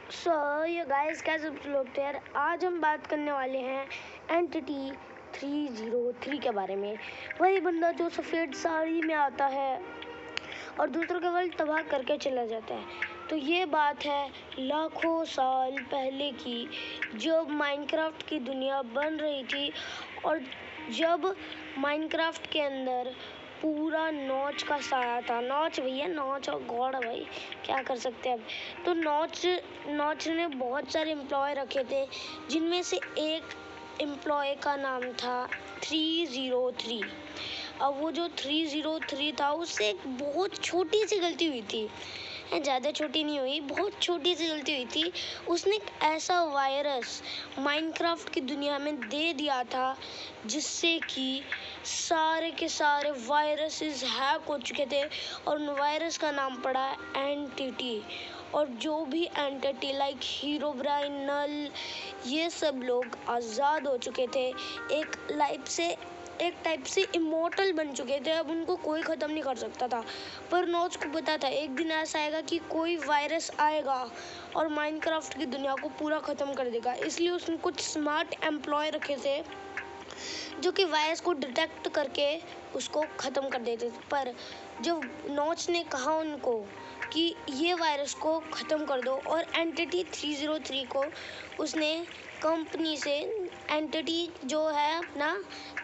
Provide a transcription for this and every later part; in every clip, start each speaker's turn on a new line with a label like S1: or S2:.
S1: सो ये गाइस कैसे सब लोग थे यार। आज हम बात करने वाले हैं एंटिटी 303 के बारे में। वही बंदा जो सफ़ेद साड़ी में आता है और दूसरों के वर्ल्ड तबाह करके चला जाता है। तो ये बात है लाखों साल पहले की, जब माइनक्राफ्ट की दुनिया बन रही थी और जब माइनक्राफ्ट के अंदर पूरा नॉच का साया था। नॉच भैया, नॉच और गॉड भाई, क्या कर सकते हैं अब। तो नॉच ने बहुत सारे एम्प्लॉय रखे थे, जिनमें से एक एम्प्लॉय का नाम था 303। अब वो जो 303 था, उससे एक बहुत छोटी सी गलती हुई थी। ज़्यादा छोटी नहीं हुई, बहुत छोटी सी गलती हुई थी। उसने एक ऐसा वायरस माइनक्राफ्ट की दुनिया में दे दिया था, जिससे कि सारे के सारे वायरसेस हैक हो चुके थे और उन वायरस का नाम पड़ा एंटिटी। और जो भी एंटिटी लाइक हीरोब्राइन, नल, ये सब लोग आज़ाद हो चुके थे। एक टाइप से इमोर्टल बन चुके थे। अब उनको कोई ख़त्म नहीं कर सकता था। पर नॉच को पता था एक दिन ऐसा आएगा कि कोई वायरस आएगा और माइनक्राफ्ट की दुनिया को पूरा ख़त्म कर देगा। इसलिए उसने कुछ स्मार्ट एम्प्लॉय रखे थे जो कि वायरस को डिटेक्ट करके उसको ख़त्म कर देते थे। पर जब नॉच ने कहा उनको कि ये वायरस को ख़त्म कर दो, और एंटिटी 303 को उसने कंपनी से, एंटिटी जो है अपना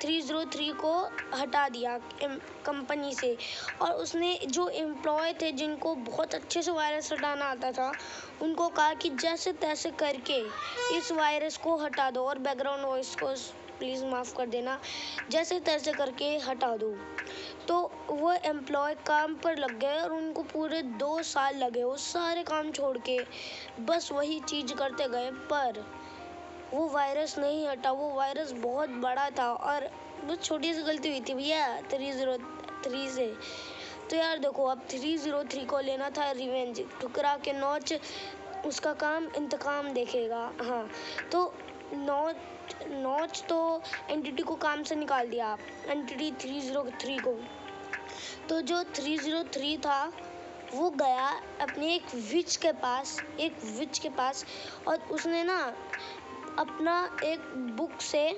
S1: 303 को हटा दिया कंपनी से। और उसने जो एम्प्लॉय थे जिनको बहुत अच्छे से वायरस हटाना आता था, उनको कहा कि जैसे तैसे करके इस वायरस को हटा दो। और बैकग्राउंड वॉइस को प्लीज़ माफ़ कर देना, जैसे तैसे करके हटा दो। तो वो एम्प्लॉय काम पर लग गए और उनको पूरे 2 साल लगे वो सारे काम छोड़ के बस वही चीज़ करते गए। पर वो वायरस नहीं हटा। वो वायरस बहुत बड़ा था और बहुत छोटी सी गलती हुई थी भैया 303 से। तो यार देखो, अब 303 को लेना था रिवेंज। ठुकरा के नॉच उसका काम इंतकाम देखेगा। हाँ, तो नॉच तो एंटिटी को काम से निकाल दिया, एंटिटी 303 को। तो जो 303 था वो गया अपने एक विच के पास और उसने ना अपना एक बुक से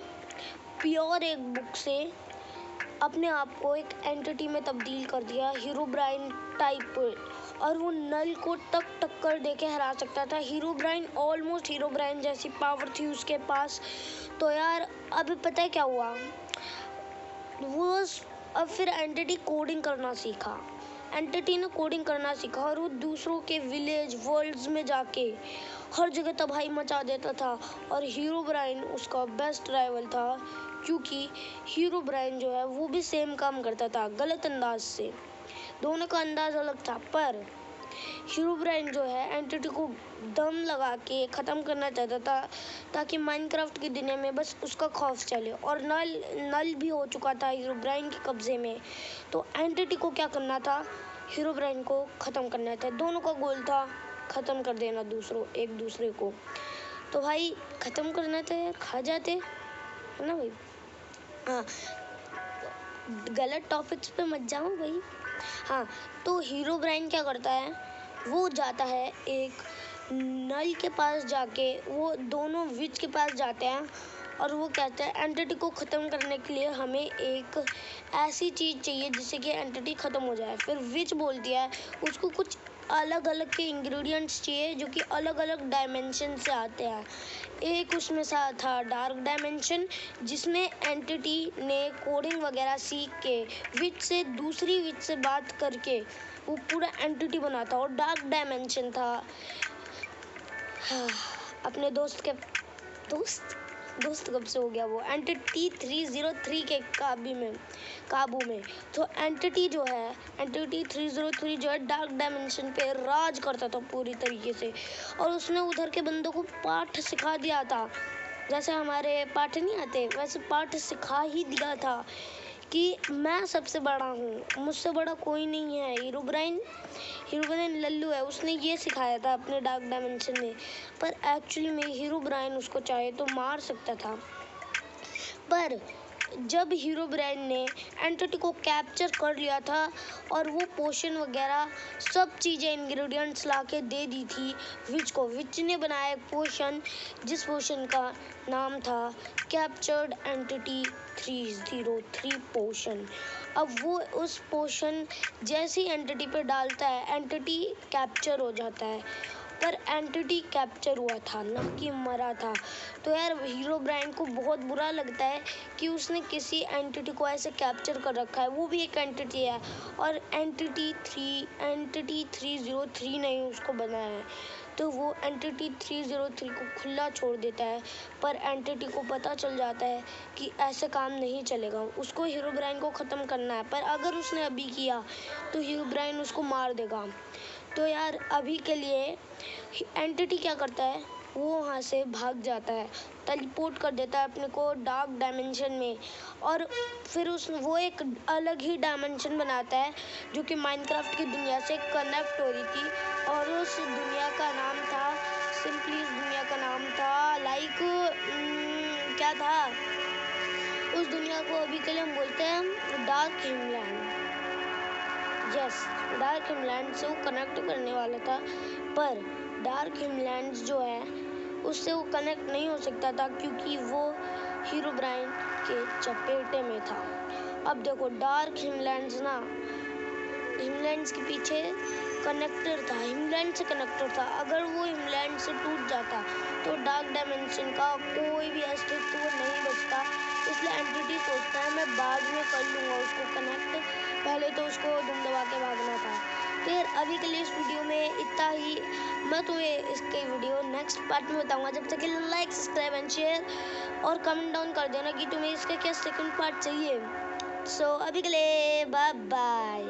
S1: अपने आप को एक एंटिटी में तब्दील कर दिया, हीरोब्राइन टाइप। और वो नल को टक्कर दे के हरा सकता था। हीरोब्राइन, ऑलमोस्ट हीरोब्राइन जैसी पावर थी उसके पास। तो यार अब पता है क्या हुआ, अब फिर एंटिटी कोडिंग करना सीखा। एंटिटी ने कोडिंग करना सीखा और वो दूसरों के विलेज वर्ल्ड्स में जाके हर जगह तबाही मचा देता था। और हीरोब्राइन उसका बेस्ट राइवल था, क्योंकि हीरोब्राइन जो है वो भी सेम काम करता था, गलत अंदाज से। दोनों का अंदाज अलग था। पर हीरोब्राइन जो है एंटिटी को दम लगा के ख़त्म करना चाहता था, ताकि माइनक्राफ्ट की दुनिया में बस उसका खौफ चले। और नल भी हो चुका था हीरोब्राइन के कब्जे में। तो एंटिटी को क्या करना था, हीरोब्राइन को ख़त्म करना था। दोनों का गोल था ख़त्म कर देना एक दूसरे को। तो भाई ख़त्म करना था यार, खा जाते है ना भाई। हाँ, गलत टॉपिक्स पे मत जाओ भाई। हाँ, तो हीरोब्राइन क्या करता है, वो जाता है एक नल के पास जाके, वो दोनों विच के पास जाते हैं और वो कहता है एंटिटी को ख़त्म करने के लिए हमें एक ऐसी चीज़ चाहिए जिससे कि एंटिटी ख़त्म हो जाए। फिर विच बोलती है उसको कुछ अलग अलग के इंग्रेडिएंट्स चाहिए जो कि अलग अलग डायमेंशन से आते हैं। एक उसमें सा था डार्क डायमेंशन, जिसमें एंटिटी ने कोडिंग वगैरह सीख के दूसरी विच से बात करके वो पूरा एंटिटी बना था। और डार्क डायमेंशन था अपने दोस्त कब से हो गया वो एंटिटी 303 के काबू में। तो एंटिटी 303 जो है डार्क डायमेंशन पे राज करता था पूरी तरीके से। और उसने उधर के बंदों को पाठ सिखा दिया था, जैसे हमारे पाठ नहीं आते वैसे पाठ सिखा ही दिया था कि मैं सबसे बड़ा हूँ, मुझसे बड़ा कोई नहीं है। हीरोब्राइन लल्लू है, उसने ये सिखाया था अपने डार्क डायमेंशन में। पर एक्चुअली में हीरोब्राइन उसको चाहे तो मार सकता था। पर जब हीरो ब्राइन ने एंटिटी को कैप्चर कर लिया था और वो पोशन वगैरह सब चीज़ें इंग्रेडिएंट्स ला के दे दी थी विच को। विच ने बनाया एक पोशन जिस पोशन का नाम था कैप्चर्ड एंटिटी 303 पोशन। अब वो उस पोशन जैसी एंटिटी पे डालता है एंटिटी कैप्चर हो जाता है, पर एंटिटी कैप्चर हुआ था ना कि मरा था। तो यार हीरो ब्राइन को बहुत बुरा लगता है कि उसने किसी एंटिटी को ऐसे कैप्चर कर रखा है, वो भी एक एंटिटी है और एंटिटी 303 ने ही उसको बनाया है। तो वो एंटिटी 303 को खुला छोड़ देता है, पर एंटिटी को पता चल जाता है कि ऐसे काम नहीं चलेगा, उसको हीरो ब्राइन को ख़त्म करना है। पर अगर उसने अभी किया तो हीरो ब्राइन उसको मार देगा। तो यार अभी के लिए एंटिटी क्या करता है, वो वहाँ से भाग जाता है, टेलीपोर्ट कर देता है अपने को डार्क डायमेंशन में, और फिर वो एक अलग ही डायमेंशन बनाता है जो कि माइनक्राफ्ट की दुनिया से कनेक्ट हो रही थी। और उस दुनिया का नाम था सिंपली, उस दुनिया का नाम था क्या था, उस दुनिया को अभी के लिए हम बोलते हैं dark Himland. Yes, dark Himland से वो कनेक्ट करने वाला था, पर डार्क हिमलैंड जो है उससे वो कनेक्ट नहीं हो सकता था क्योंकि वो हीरो ब्राइन के चपेटे में था। अब देखो डार्क हिमलैंड्स ना, हिमलैंड्स के पीछे कनेक्टर था, हिमलैंड से कनेक्टर था। अगर वो हिमलैंड से टूट जाता तो डार्क डायमेंशन का कोई भी अस्तित्व नहीं बचता। इसलिए एंटिटी सोचता है मैं बाद में कर लूँगा उसको कनेक्ट, पहले तो उसको धूम दबा के भागना था। फिर अभी के लिए इस वीडियो में इतना ही। मैं तुम्हें इसके वीडियो नेक्स्ट पार्ट में बताऊंगा। जब तक के लिए लाइक सब्सक्राइब एंड शेयर और कमेंट डाउन कर देना कि तुम्हें इसका क्या सेकंड पार्ट चाहिए। सो अभी के लिए बाय बाय।